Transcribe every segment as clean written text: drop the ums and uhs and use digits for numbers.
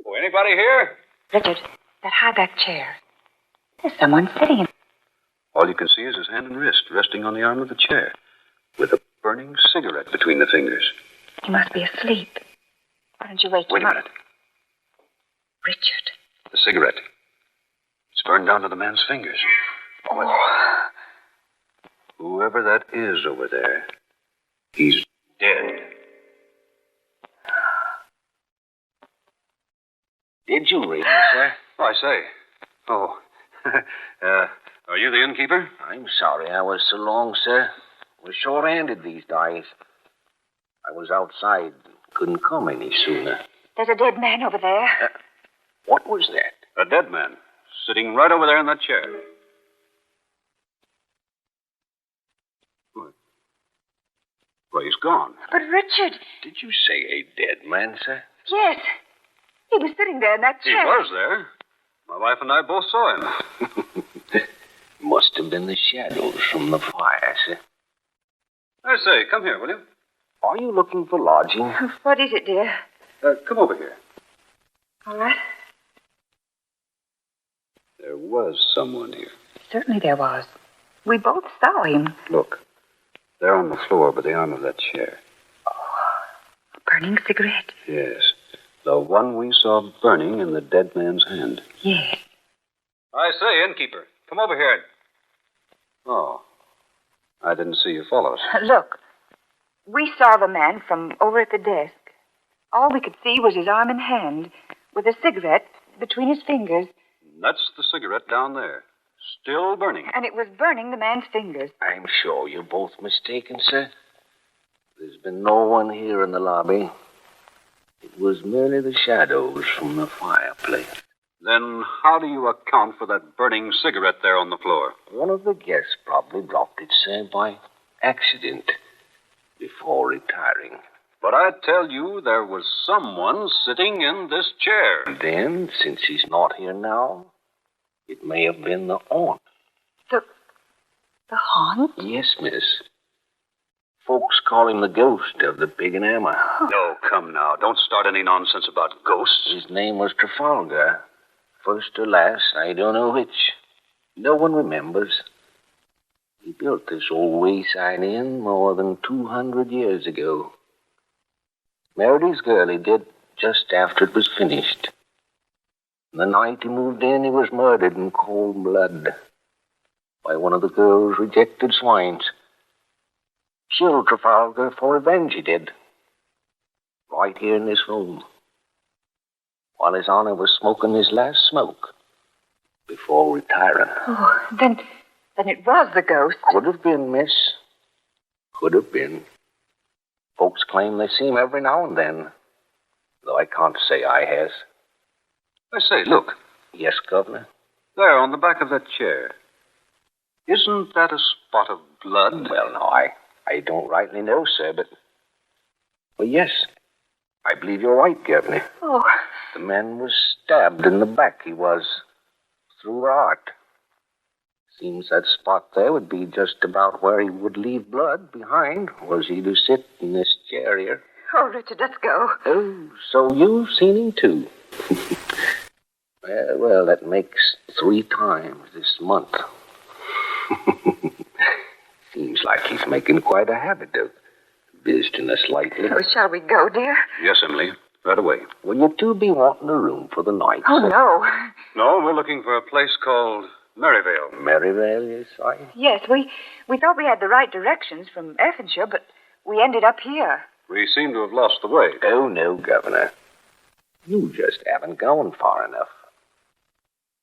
Oh, anybody here? Richard, that high-back chair. There's someone sitting in... All you can see is his hand and wrist resting on the arm of the chair, with a burning cigarette between the fingers. He must be asleep. Why don't you wake Wait him a up? minute. Richard. The cigarette. It's burned down to the man's fingers. Oh. Whoever that is over there, he's dead. Did you ring, sir? Oh, I say. Oh. Are you the innkeeper? I'm sorry I was so long, sir. We're short-handed these days. I was outside. Couldn't come any sooner. There's a dead man over there. What was that? A dead man, sitting right over there in that chair. Well, he's gone. But Richard... Did you say a dead man, sir? Yes. He was sitting there in that He chair. was there. My wife and I both saw him. Must have been the shadows from the fire, sir. I say, come here, will you? Are you looking for lodging? What is it, dear? Come over here. All right. There was someone here. Certainly there was. We both saw him. Look. There on the floor by the arm of that chair. Oh, a burning cigarette. Yes. The one we saw burning in the dead man's hand. Yes. I say, innkeeper, come over here. Oh. I didn't see you follow us. Look. We saw the man from over at the desk. All we could see was his arm and hand, with a cigarette between his fingers. That's the cigarette down there. Still burning. And it was burning the man's fingers. I'm sure you're both mistaken, sir. There's been no one here in the lobby. It was merely the shadows from the fireplace. Then how do you account for that burning cigarette there on the floor? One of the guests probably dropped it, sir, by accident before retiring. But I tell you, there was someone sitting in this chair. And then, since he's not here now, it may have been the aunt. The haunt? Yes, miss. Folks call him the ghost of the Pig and Hammer. No, come now. Don't start any nonsense about ghosts. His name was Trafalgar. First or last, I don't know which. No one remembers. He built this old wayside inn more than 200 years ago. Married his girl, he did, just after it was finished. The night he moved in, he was murdered in cold blood by one of the girl's rejected swines. Killed Trafalgar for revenge, he did. Right here in this room. While his honor was smoking his last smoke before retiring. Oh, then it was the ghost. Could have been, miss. Could have been. Folks claim they see him every now and then, though I can't say I has. I say, look. Yes, Governor? There on the back of that chair. Isn't that a spot of blood? Well, no, I don't rightly know, sir, but... Well, yes. I believe you're right, Governor. Oh. The man was stabbed in the back, he was. Through the heart. Seems that spot there would be just about where he would leave blood behind, was he to sit in this chair here. Oh, Richard, let's go. Oh, so you've seen him, too. Well, that makes 3 times this month. Seems like he's making quite a habit of visiting us lightly. Oh, shall we go, dear? Yes, Emily. Right away. Will you two be wanting a room for the night? Oh, no. No, we're looking for a place called Maryvale. Maryvale, yes, Yes, we thought we had the right directions from Effinshire, but we ended up here. We seem to have lost the way. Oh, no, Governor. You just haven't gone far enough.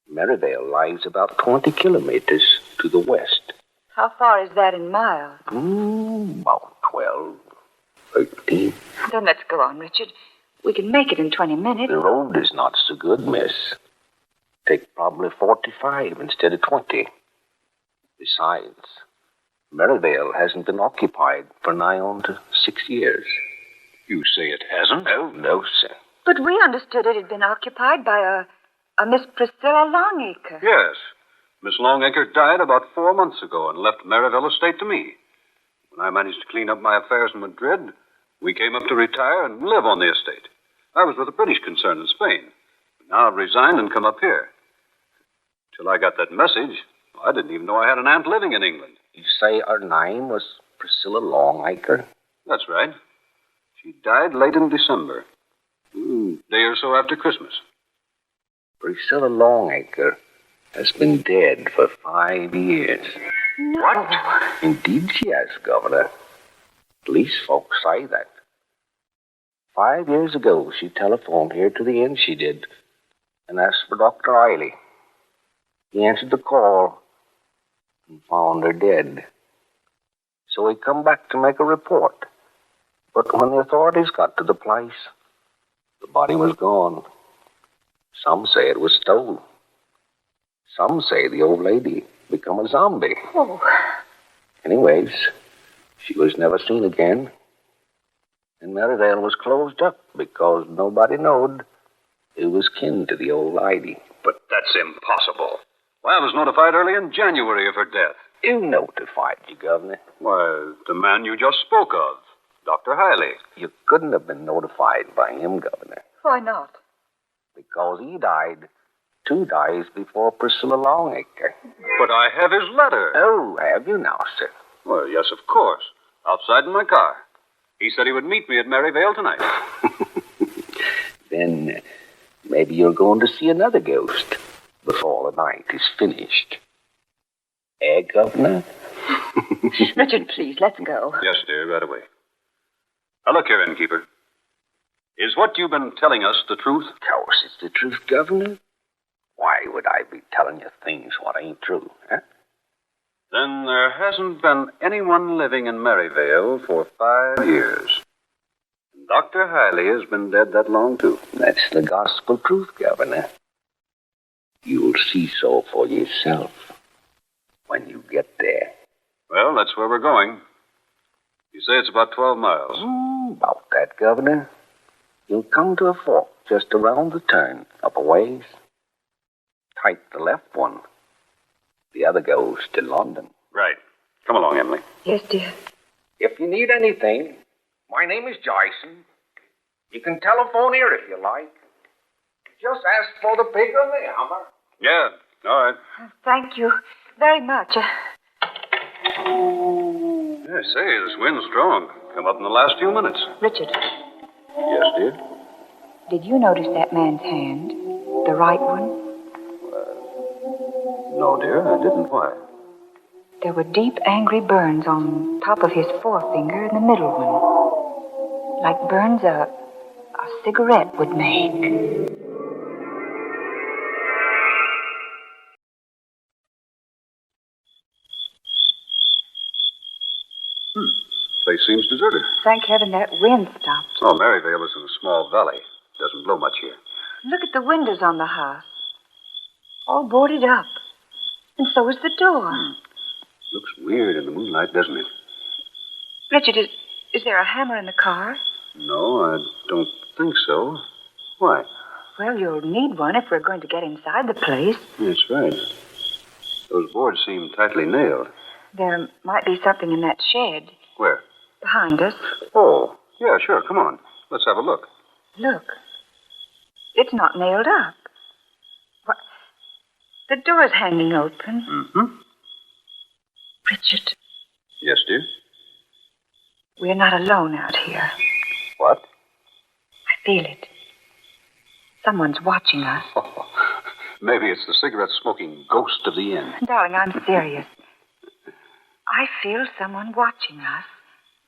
Maryvale lies about 20 kilometers to the west. How far is that in miles? About 12, 13. Then let's go on, Richard. We can make it in 20 minutes. The road is not so good, miss. Take probably 45 instead of 20. Besides, Maryvale hasn't been occupied for nigh on to 6 years. You say it hasn't? Oh, no, sir. But we understood it had been occupied by a Miss Priscilla Longacre. Yes. Miss Longacre died about 4 months ago and left Maryvale Estate to me. When I managed to clean up my affairs in Madrid, we came up to retire and live on the estate. I was with a British concern in Spain. Now I've resigned and come up here. Till I got that message, I didn't even know I had an aunt living in England. You say her name was Priscilla Longacre? That's right. She died late in December. Day or so after Christmas. Priscilla Longacre has been dead for 5 years. No. What? Indeed she has, Governor. Police folks say that. 5 years ago, she telephoned here to the inn, she did, and asked for Dr. Riley. He answered the call and found her dead. So he come back to make a report. But when the authorities got to the place, the body was gone. Some say it was stolen. Some say the old lady become a zombie. Oh. Anyways, she was never seen again. And Maryvale was closed up because nobody knowed it was kin to the old lady. But that's impossible. Why, I was notified early in January of her death. Who notified you, Governor? Why, the man you just spoke of, Dr. Hiley. You couldn't have been notified by him, Governor. Why not? Because he died 2 days before Priscilla Longacre. But I have his letter. Oh, have you now, sir? Well, yes, of course. Outside in my car. He said he would meet me at Maryvale tonight. Then maybe you're going to see another ghost before the night is finished. Eh, Governor? Richard, please, let's go. Yes, dear, right away. Now, look here, innkeeper. Is what you've been telling us the truth? Of course it's the truth, Governor. Why would I be telling you things what ain't true, huh? Then there hasn't been anyone living in Maryvale for 5 years. And Dr. Hiley has been dead that long, too. That's the gospel truth, Governor. You'll see so for yourself when you get there. Well, that's where we're going. You say it's about 12 miles. About that, Governor. You'll come to a fork just around the turn, up a ways. Take the left one. The other goes to London. Right. Come along, Emily. Yes, dear. If you need anything, my name is Jason. You can telephone here if you like. Just ask for the pig on the hammer. Yeah, all right. Thank you very much. I say, this wind's strong. Come up in the last few minutes. Richard, Yes, dear? did you notice that man's hand? The right one? No, dear, I didn't. Why? There were deep, angry burns on top of his forefinger and the middle one. Like burns a cigarette would make. Place seems deserted. Thank heaven that wind stopped. Oh, Maryvale is in a small valley. Doesn't blow much here. Look at the windows on the house. All boarded up. And so is the door. Looks weird in the moonlight, doesn't it? Richard, is there a hammer in the car? No, I don't think so. Why? Well, you'll need one if we're going to get inside the place. That's right. Those boards seem tightly nailed. There might be something in that shed. Where? Behind us. Oh, yeah, sure. Come on. Let's have a look. Look. It's not nailed up. What? The door's hanging open. Mm-hmm. Richard, Yes, dear? we're not alone out here. What? I feel it. Someone's watching us. Oh, maybe it's the cigarette-smoking ghost of the inn. Darling, I'm serious. I feel someone watching us.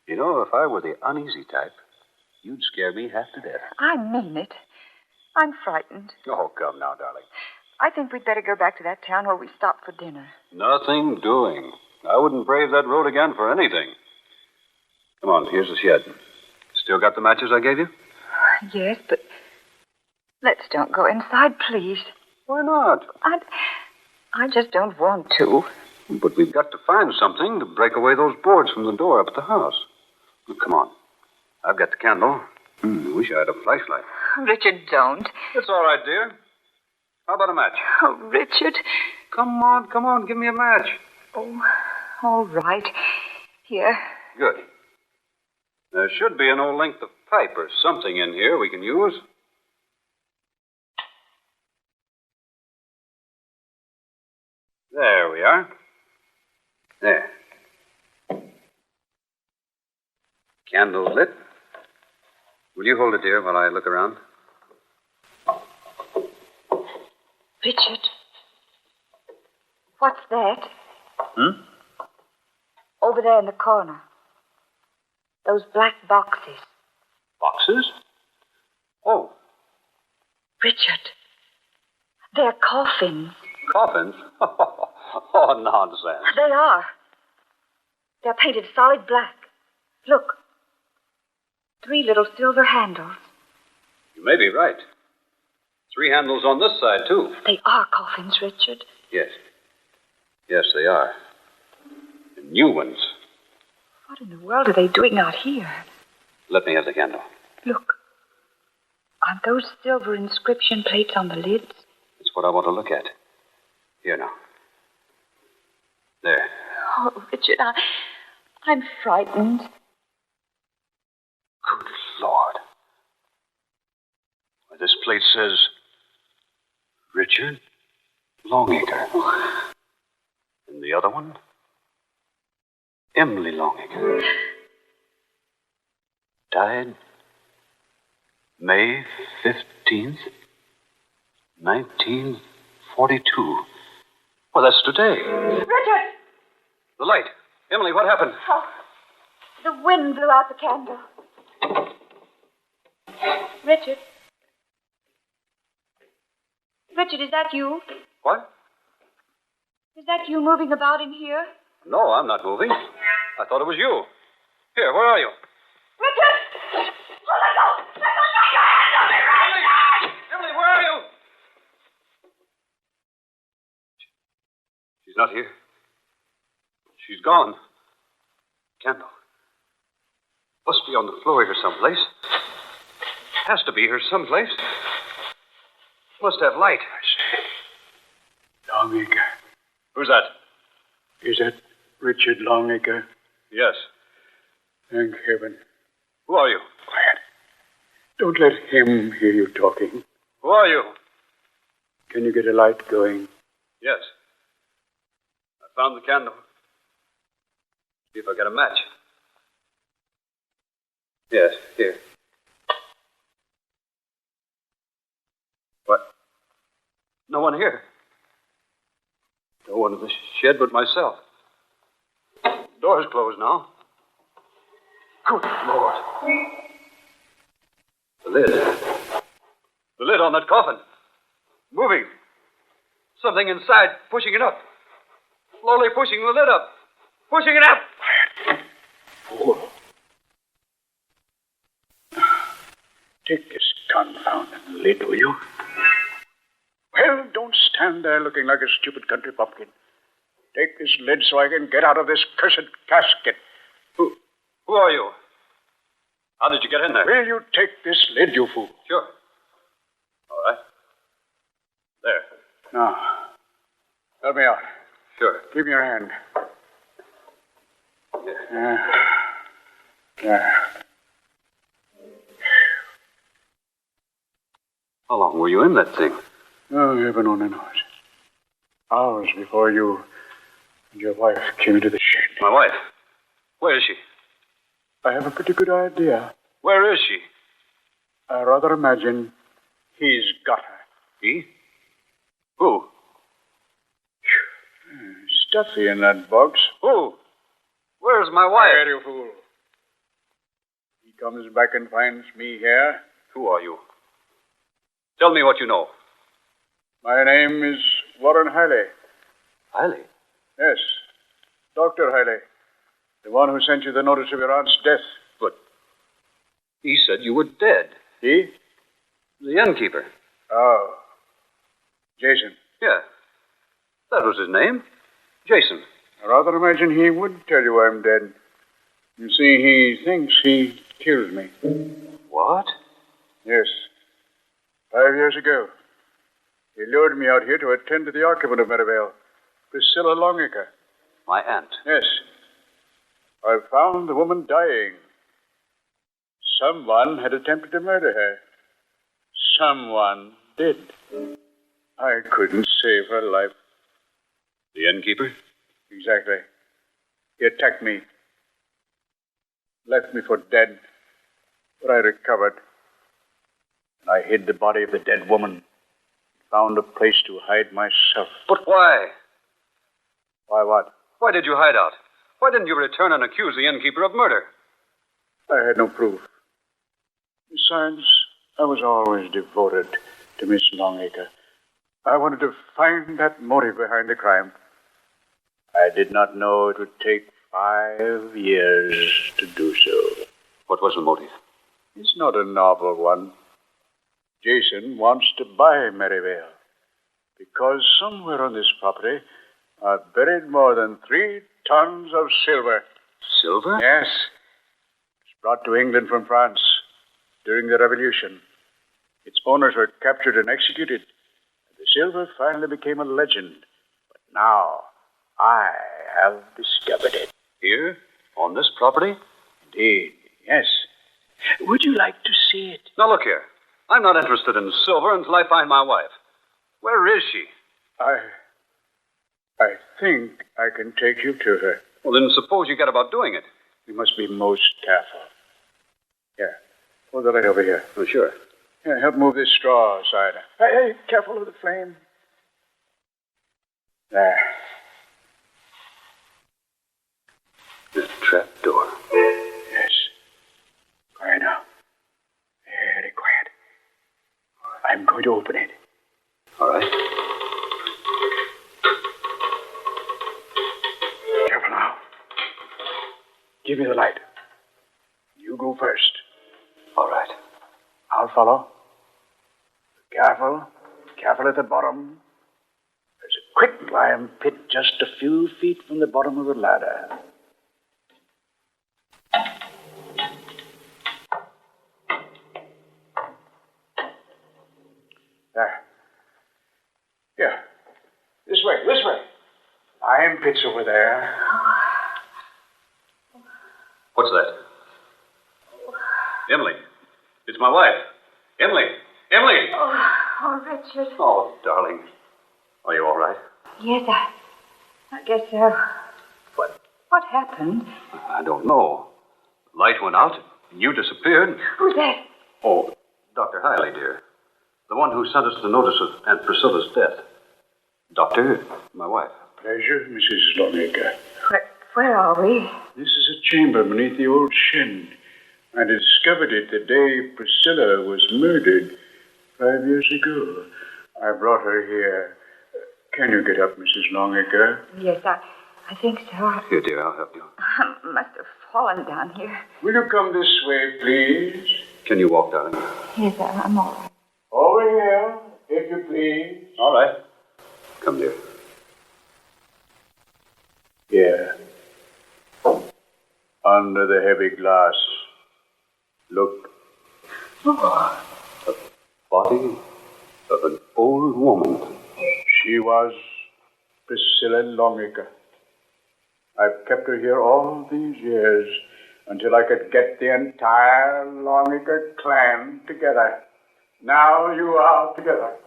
You know, if I were the uneasy type, you'd scare me half to death. I mean it. I'm frightened. Oh, come now, darling. I think we'd better go back to that town where we stopped for dinner. Nothing doing. I wouldn't brave that road again for anything. Come on, here's the shed. Still got the matches I gave you? Yes, but let's don't go inside, please. Why not? I just don't want to. But we've got to find something to break away those boards from the door up at the house. Well, come on. I've got the candle. I wish I had a flashlight. Richard, don't. It's all right, dear. How about a match? Oh, Richard. Come on, give me a match. Oh, all right. Here. Good. There should be an old length of pipe or something in here we can use. There we are. There. Candle lit. Will you hold it, dear, while I look around? Richard. What's that? Over there in the corner. Those black boxes. Boxes? Oh. Richard. They're coffins. Coffins? Oh, nonsense. They are. They're painted solid black. Look. 3 little silver handles. You may be right. 3 handles on this side, too. They are coffins, Richard. Yes. Yes, they are. And new ones. What in the world are they doing out here? Let me have the candle. Look. Aren't those silver inscription plates on the lids? That's what I want to look at. Here now. There. Oh, Richard, I'm frightened. Good Lord. Why, this plate says Richard Longacre. And the other one? Emily Longacre. Died May 15th, 1942. Well, that's today. Richard! The light. Emily, what happened? Oh, the wind blew out the candle. Richard? Richard, is that you? What? Is that you moving about in here? No, I'm not moving. I thought it was you. Here, where are you? Richard! Oh, let go! Let go! Get your hands on me right now! Emily, where are you? She's not here. She's gone. Candle. Must be on the floor here someplace. Has to be here someplace. Must have light. Longacre. Who's that? Is that Richard Longacre? Yes. Thank heaven. Who are you? Quiet. Don't let him hear you talking. Who are you? Can you get a light going? Yes. I found the candle. See if I get a match. Yes, here. What? No one here. No one in the shed but myself. Door's closed now. Good Lord. The lid. The lid on that coffin. Moving. Something inside pushing it up. Slowly pushing the lid up. Pushing it up. Fool. Take this confounded lid, will you? Well, don't stand there looking like a stupid country bumpkin. Take this lid so I can get out of this cursed casket. Who are you? How did you get in there? Will you take this lid, you fool? Sure. All right. There. Now, help me out. Sure. Give me your hand. Yeah. There. How long were you in that thing? Oh, heaven only knows. Hours before you and your wife came into the shed. My wife? Where is she? I have a pretty good idea. Where is she? I rather imagine he's got her. He? Who? Stuffy in that box. Who? Where's my wife? There, you fool. He comes back and finds me here. Who are you? Tell me what you know. My name is Warren Hiley. Hiley? Yes, Dr. Hiley. The one who sent you the notice of your aunt's death. But he said you were dead. He? The innkeeper. Oh, Jason. Yeah. That was his name. Jason. I rather imagine he would tell you I'm dead. You see, he thinks he killed me. What? Yes. 5 years ago. He lured me out here to attend to the occupant of Merivale, Priscilla Longacre. My aunt. Yes. I found the woman dying. Someone had attempted to murder her. Someone did. I couldn't save her life. The innkeeper? Exactly. He attacked me. Left me for dead. But I recovered. And I hid the body of the dead woman. Found a place to hide myself. But why? Why what? Why did you hide out? Why didn't you return and accuse the innkeeper of murder? I had no proof. Besides, I was always devoted to Miss Longacre. I wanted to find that motive behind the crime. I did not know it would take 5 years to do so. What was the motive? It's not a novel one. Jason wants to buy Maryvale because somewhere on this property are buried more than 3 tons of silver. Silver? Yes. It's brought to England from France during the Revolution. Its owners were captured and executed. The silver finally became a legend. But now, I have discovered it. Here? On this property? Indeed, yes. Would you like to see it? Now, look here. I'm not interested in silver until I find my wife. Where is she? I think I can take you to her. Well, then suppose you get about doing it. You must be most careful. Here, hold the light over here. Oh, sure. Here, help move this straw aside. Hey, careful of the flame. There. The trap door. Yes. Quiet now. Very quiet. I'm going to open it. All right. Careful now. Give me the light. You go first. All right. I'll follow. Careful. Careful at the bottom. There's a quicklime pit just a few feet from the bottom of the ladder. There. Here. This way. Lime pit's over there. What's that? Emily. It's my wife. Emily. Oh, Richard. Oh, darling. Are you all right? Yes, I guess so. What happened? I don't know. The light went out, and you disappeared. Who's that? Oh, Dr. Hiley, dear. The one who sent us the notice of Aunt Priscilla's death. Doctor, my wife. Pleasure, Mrs. Longacre. Where are we? This is a chamber beneath the old shed. I discovered it the day Priscilla was murdered 5 years ago. I brought her here. Can you get up, Mrs. Longacre? Yes, I think so. Here, dear, I'll help you. I must have fallen down here. Will you come this way, please? Can you walk, darling? Yes, I'm all right. Over here, if you please. All right. Come, dear. Here. Under the heavy glass. Look. Oh. The body of an old woman. She was Priscilla Longacre. I've kept her here all these years until I could get the entire Longacre clan together. Now you are together.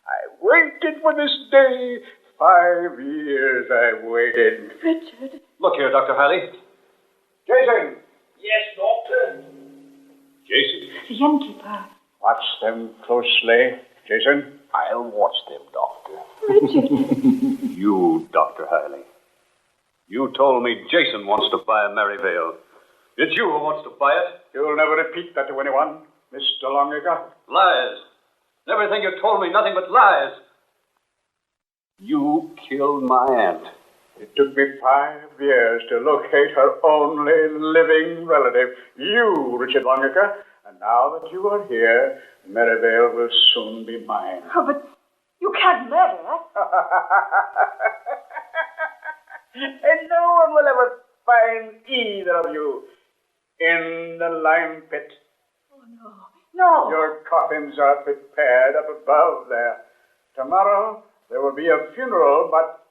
I waited for this day. 5 years I waited. Richard. Look here, Dr. Hiley. Jason! Yes, Doctor. Jason. The innkeeper. Watch them closely. Jason? I'll watch them, Doctor. Richard. You, Dr. Hiley. You told me Jason wants to buy Maryvale. It's you who wants to buy it. You'll never repeat that to anyone, Mr. Longacre. Lies. Everything you told me, nothing but lies. You killed my aunt. It took me 5 years to locate her only living relative, you, Richard Longacre. And now that you are here, Maryvale will soon be mine. Oh, but you can't murder her. And no one will ever find either of you in the lime pit. Oh, no. Your coffins are prepared up above there. Tomorrow, There will be a funeral, but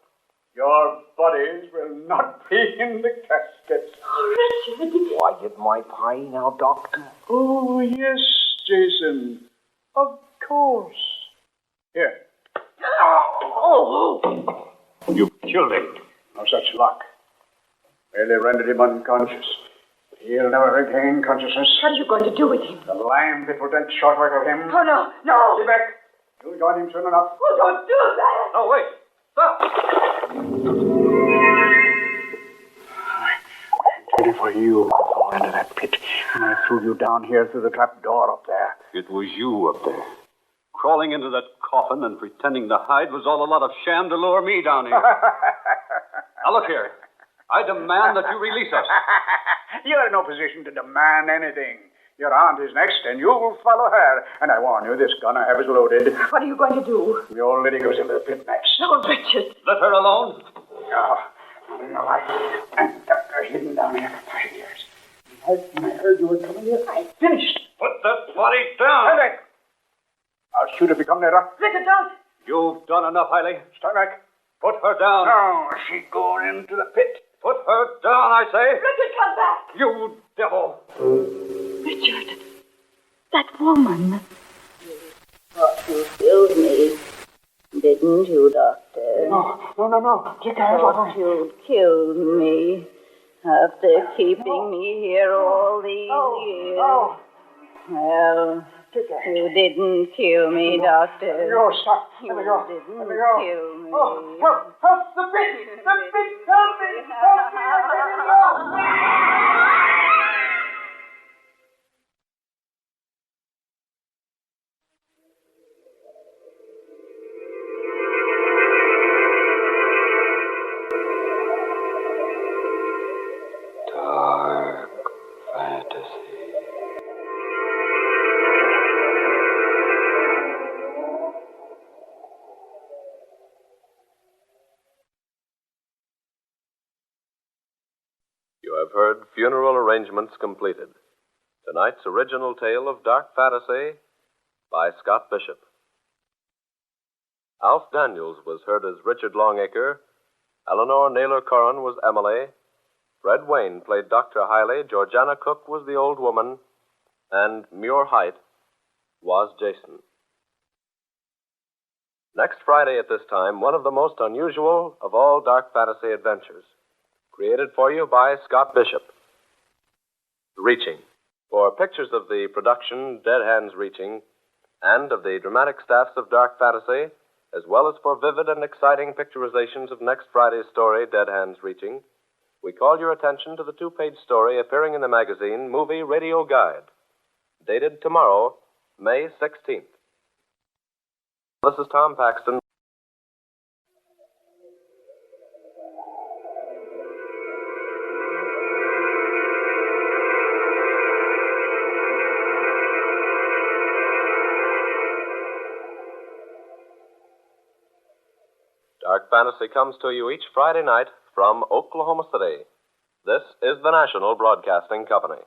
your bodies will not be in the casket. Oh, Richard. Quiet my pie now, Doctor. Oh, yes, Jason. Of course. Here. Oh! You killed him. No such luck. Merely rendered him unconscious. He'll never regain consciousness. What are you going to do with him? The line that will take short work of him. Oh, no, no. Get back. You'll join him soon enough. Oh, don't do that. No, wait. Stop. I intended for you to fall into that pit. And I threw you down here through the trap door up there. It was you up there. Crawling into that coffin and pretending to hide was all a lot of sham to lure me down here. Now, look here. I demand that you release us. You're in no position to demand anything. Your aunt is next, and you'll follow her. And I warn you, this gun I have is loaded. What are you going to do? The old lady goes into the pit next. Oh, Richard. Let her alone. No, not in your life. And kept her hidden down here for 5 years. When I heard you were coming here, I finished. Put that body down. Stand back. I'll shoot if you come nearer. Richard, don't. You've done enough, Hailey. Stand back. Put her down. No, she going into the pit. Put her down, I say. Richard, come back. You devil. Richard, that woman. Thought you killed me, didn't you, Doctor? No. Take your hands off Thought me. you'd killed me after keeping me here all these years. No. Well, Take your hands. you didn't kill me, Doctor. No, stop. You Let me go. didn't Let me go. kill me. Oh, help. The pit. The pit. Help me. Help me. Let me go. Dark fantasy. You have heard Funeral Arrangements Completed. Tonight's original tale of Dark Fantasy by Scott Bishop. Alf Daniels was heard as Richard Longacre. Eleanor Naylor Corrin was Emily. Fred Wayne played Dr. Hailey. Georgiana Cook was the old woman. And Muir Height was Jason. Next Friday at this time, one of the most unusual of all dark fantasy adventures. Created for you by Scott Bishop. Reaching. For pictures of the production Dead Hands Reaching and of the dramatic staffs of Dark Fantasy, as well as for vivid and exciting picturizations of next Friday's story, Dead Hands Reaching, we call your attention to the 2-page story appearing in the magazine Movie Radio Guide, dated tomorrow, May 16th. This is Tom Paxton. Dark Fantasy comes to you each Friday night from Oklahoma City. This is the National Broadcasting Company.